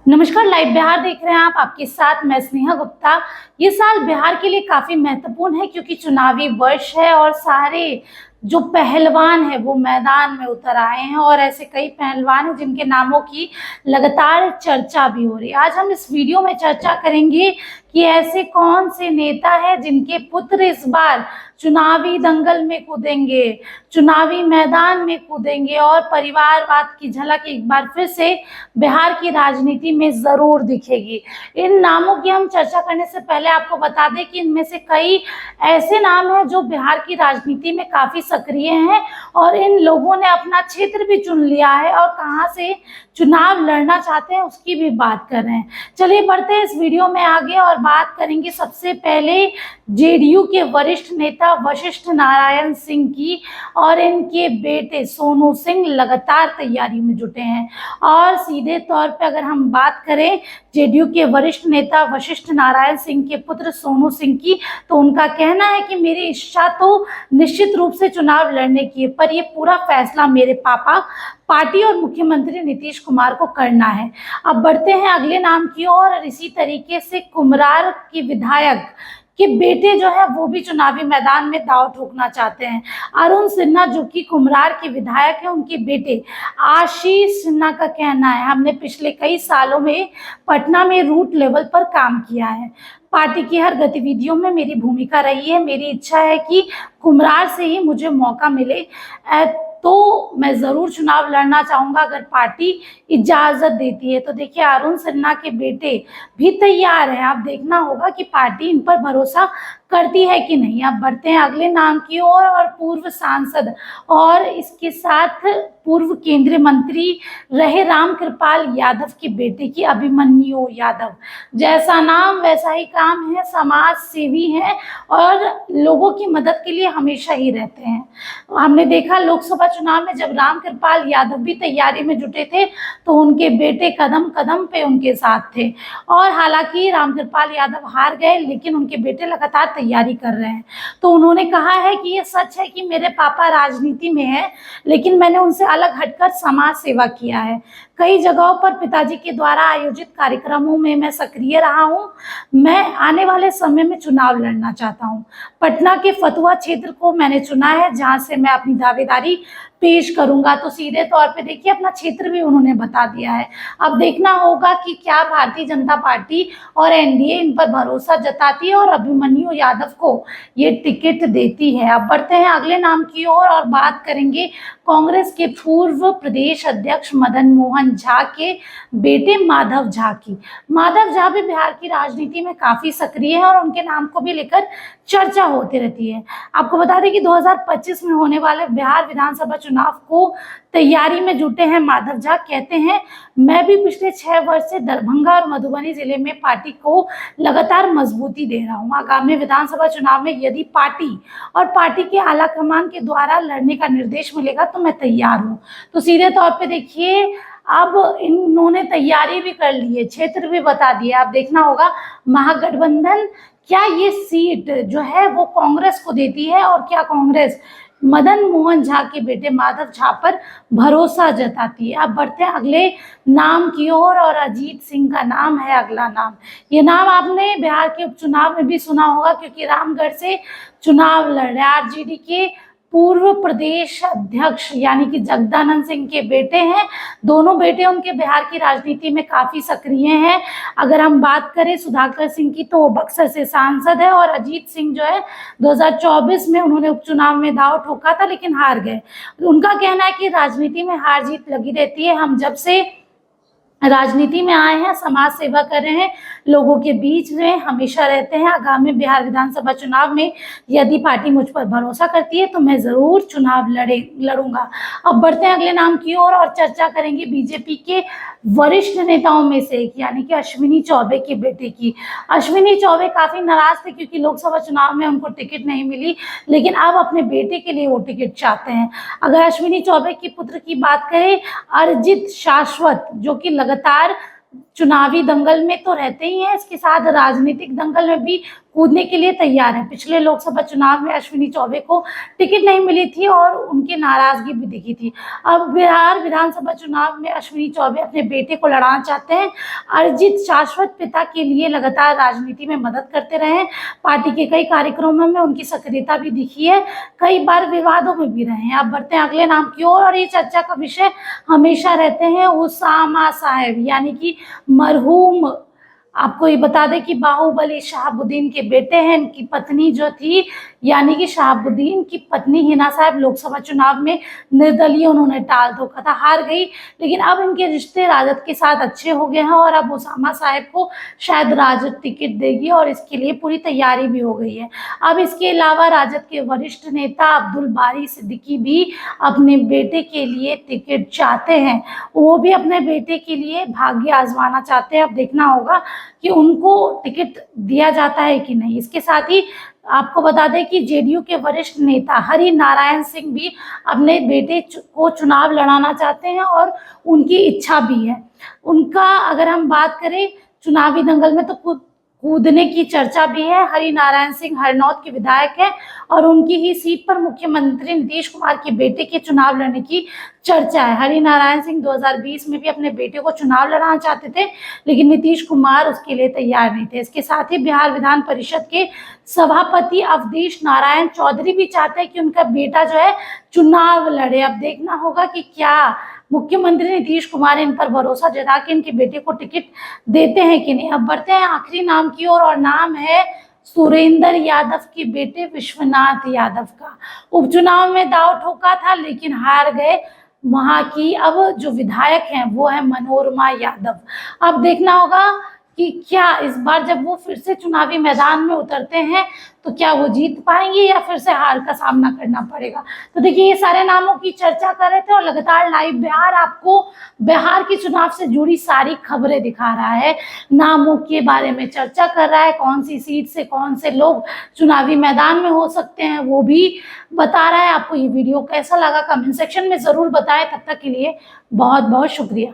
नमस्कार, लाइव बिहार देख रहे हैं आप। आपके साथ मैं स्नेहा गुप्ता। ये साल बिहार के लिए काफी महत्वपूर्ण है क्योंकि चुनावी वर्ष है और सारे जो पहलवान है वो मैदान में उतर आए हैं और ऐसे कई पहलवान हैं जिनके नामों की लगातार चर्चा भी हो रही है। आज हम इस वीडियो में चर्चा करेंगे कि ऐसे कौन से नेता है जिनके पुत्र इस बार चुनावी दंगल में कूदेंगे, चुनावी मैदान में कूदेंगे और परिवारवाद की झलक एक बार फिर से बिहार की राजनीति में जरूर दिखेगी। इन नामों की हम चर्चा करने से पहले आपको बता दें कि इनमें से कई ऐसे नाम हैं जो बिहार की राजनीति में काफी सक्रिय हैं और इन लोगों ने अपना क्षेत्र भी चुन लिया है और कहां से चुनाव लड़ना चाहते हैं उसकी भी बात कर रहे हैं। चलिए बढ़ते हैं इस वीडियो में आगे और बात करेंगे सबसे पहले जेडीयू के वरिष्ठ नेता वशिष्ठ नारायण सिंह की। और इनके बेटे सोनू सिंह लगातार तैयारी में जुटे हैं और सीधे तौर पे अगर हम बात करें जेडीयू के वरिष्ठ नेता वशिष्ठ नारायण सिंह के पुत्र सोनू सिंह की, तो उनका कहना है कि मेरी इच्छा तो निश्चित रूप से चुनाव लड़ने की है, पर ये पूरा फैसला मेरे पापा पार्टी और मुख्यमंत्री नीतीश कुमार को करना है। अब बढ़ते हैं अगले नाम की ओर और इसी तरीके से कुम्हरार के विधायक के बेटे जो है वो भी चुनावी मैदान में दांव ठोकना चाहते हैं। अरुण सिन्हा जो कि कुम्हरार के विधायक है, उनके बेटे आशीष सिन्हा का कहना है हमने पिछले कई सालों में पटना में रूट लेवल पर काम किया है, पार्टी की हर गतिविधियों में मेरी भूमिका रही है, मेरी इच्छा है कि कुम्हरार से ही मुझे मौका मिले तो मैं जरूर चुनाव लड़ना चाहूंगा अगर पार्टी इजाजत देती है। तो देखिए अरुण सिन्हा के बेटे भी तैयार हैं, आप देखना होगा कि पार्टी इन पर भरोसा करती है कि नहीं। अब बढ़ते हैं अगले नाम की ओर और पूर्व सांसद और इसके साथ पूर्व केंद्रीय मंत्री रहे रामकृपाल यादव के बेटे की अभिमन्यु यादव। जैसा नाम वैसा ही काम है, समाज सेवी हैं और लोगों की मदद के लिए हमेशा ही रहते हैं। हमने देखा लोकसभा चुनाव में जब रामकृपाल यादव भी तैयारी में जुटे थे तो उनके बेटे कदम कदम पे उनके साथ थे और हालांकि रामकृपाल यादव हार गए लेकिन उनके बेटे लगातार तैयारी कर रहे हैं। तो उन्होंने कहा है कि ये सच है कि मेरे पापा राजनीति में हैं लेकिन मैंने उनसे अलग हटकर समाज सेवा किया है। कई जगहों पर पिताजी के द्वारा आयोजित कार्यक्रमों में मैं सक्रिय रहा हूं। मैं आने वाले समय में चुनाव लड़ना चाहता हूं। पटना के फतुहा क्षेत्र को मैंने चुना है जहां से मैं अपनी दावेदारी पेश करूंगा। तो सीधे तौर पे देखिए अपना क्षेत्र भी उन्होंने बता दिया है। अब देखना होगा कि क्या भारतीय जनता पार्टी और एनडीए इन पर भरोसा जताती है और अभिमन्यु यादव को ये टिकट देती है। अब बढ़ते हैं अगले नाम की ओर और बात करेंगे कांग्रेस के पूर्व प्रदेश अध्यक्ष मदन मोहन झा के बेटे माधव झा की। माधव झा भी बिहार की राजनीति में काफी सक्रिय है और उनके नाम को भी लेकर चर्चा होती रहती है। आपको बता दें कि 2025 में होने वाले बिहार विधानसभा चुनाव को तैयारी में जुटे हैं माधव झा। कहते हैं मैं भी पिछले 6 वर्ष से दरभंगा और मधुबनी जिले में पार्टी को लगातार मजबूती दे रहा हूं। आगामी विधानसभा चुनाव में यदि पार्टी और पार्टी के आला कमान के द्वारा लड़ने का निर्देश मिलेगा तो मैं तैयार हूं। तो सीधे तौर पे देखिए अब इन्होंने तैयारी भी कर ली है, क्षेत्र भी बता दिया। आप देखना होगा महागठबंधन क्या ये सीट जो है वो कांग्रेस को देती है और क्या कांग्रेस मदन मोहन झा के बेटे माधव झा पर भरोसा जताती है। अब बढ़ते हैं अगले नाम की ओर और अजीत सिंह का नाम है अगला नाम। ये नाम आपने बिहार के उपचुनाव में भी सुना होगा क्योंकि रामगढ़ से चुनाव लड़ रहे आरजेडी के पूर्व प्रदेश अध्यक्ष यानी कि जगदानंद सिंह के बेटे हैं। दोनों बेटे उनके बिहार की राजनीति में काफी सक्रिय हैं। अगर हम बात करें सुधाकर सिंह की तो वो बक्सर से सांसद है और अजीत सिंह जो है 2024 में उन्होंने उपचुनाव में दांव ठोका था लेकिन हार गए। उनका कहना है कि राजनीति में हार जीत लगी रहती है, हम जब से राजनीति में आए हैं समाज सेवा कर रहे हैं, लोगों के बीच में हमेशा रहते हैं। आगामी बिहार विधानसभा चुनाव में यदि पार्टी मुझ पर भरोसा करती है तो मैं जरूर चुनाव लड़ूंगा। अब बढ़ते हैं अगले नाम की ओर और चर्चा करेंगे बीजेपी के वरिष्ठ नेताओं में से एक यानी कि अश्विनी चौबे के बेटे की। अश्विनी चौबे काफी नाराज थे क्योंकि लोकसभा चुनाव में उनको टिकट नहीं मिली लेकिन अब अपने बेटे के लिए वो टिकट चाहते हैं। अगर अश्विनी चौबे के पुत्र की बात करें अरिजीत शाश्वत जो कि लगातार चुनावी दंगल में तो रहते ही हैं, इसके साथ राजनीतिक दंगल में भी कूदने के लिए तैयार है। पिछले लोकसभा चुनाव में अश्विनी चौबे को टिकट नहीं मिली थी और उनकी नाराजगी भी दिखी थी। अब बिहार विधानसभा चुनाव में अश्विनी चौबे अपने बेटे को लड़ाना चाहते हैं। अरिजीत शाश्वत पिता के लिए लगातार राजनीति में मदद करते रहे हैं। पार्टी के कई कार्यक्रमों में उनकी सक्रियता भी दिखी है, कई बार विवादों में भी रहे हैं। अब बढ़ते हैं अगले नाम की ओर, और ये चर्चा का विषय हमेशा रहते हैं उसामा साहब, यानी कि मरहूम। आपको ये बता दें कि बाहुबली शहाबुद्दीन के बेटे हैं। इनकी पत्नी जो थी, यानी कि शहाबुद्दीन की पत्नी हिना साहब, लोकसभा चुनाव में निर्दलीय उन्होंने टाल ठोका था, हार गई। लेकिन अब इनके रिश्ते राजद के साथ अच्छे हो गए हैं और अब उसामा साहब को शायद राजद टिकट देगी और इसके लिए पूरी तैयारी भी हो गई है। अब इसके अलावा राजद के वरिष्ठ नेता अब्दुल बारी सिद्दीकी भी अपने बेटे के लिए टिकट चाहते हैं। वो भी अपने बेटे के लिए भाग्य आजमाना चाहते हैं। अब देखना होगा कि उनको टिकट दिया जाता है कि नहीं। इसके साथ ही आपको बता दें कि जेडीयू के वरिष्ठ नेता हरि नारायण सिंह भी अपने बेटे को चुनाव लड़ाना चाहते हैं और उनकी इच्छा भी है। उनका अगर हम बात करें चुनावी दंगल में, तो कूदने की चर्चा भी है। हरि नारायण सिंह हरनौत के विधायक हैं और उनकी ही सीट पर मुख्यमंत्री नीतीश कुमार के बेटे के चुनाव लड़ने की चर्चा है। हरि नारायण सिंह 2020 में भी अपने बेटे को चुनाव लड़ाना चाहते थे, लेकिन नीतीश कुमार उसके लिए तैयार नहीं थे। इसके साथ ही बिहार विधान परिषद के सभापति अवधेश नारायण चौधरी भी चाहते हैं कि उनका बेटा जो है चुनाव लड़े। अब देखना होगा कि क्या मुख्यमंत्री नीतीश कुमार इन पर भरोसा जता के इनके बेटे को टिकट देते हैं कि नहीं। अब बढ़ते हैं आखिरी नाम की ओर, और नाम है सुरेंद्र यादव के बेटे विश्वनाथ यादव का। उपचुनाव में दांव ठोका था लेकिन हार गए। वहां की अब जो विधायक हैं वो है मनोरमा यादव। अब देखना होगा कि क्या इस बार जब वो फिर से चुनावी मैदान में उतरते हैं तो क्या वो जीत पाएंगे या फिर से हार का सामना करना पड़ेगा। तो देखिए, ये सारे नामों की चर्चा कर रहे थे और लगातार लाइव बिहार आपको बिहार के चुनाव से जुड़ी सारी खबरें दिखा रहा है, नामों के बारे में चर्चा कर रहा है, कौन सी सीट से कौन से लोग चुनावी मैदान में हो सकते हैं वो भी बता रहा है। आपको ये वीडियो कैसा लगा कमेंट सेक्शन में जरूर बताएं। तब तक के लिए बहुत बहुत शुक्रिया।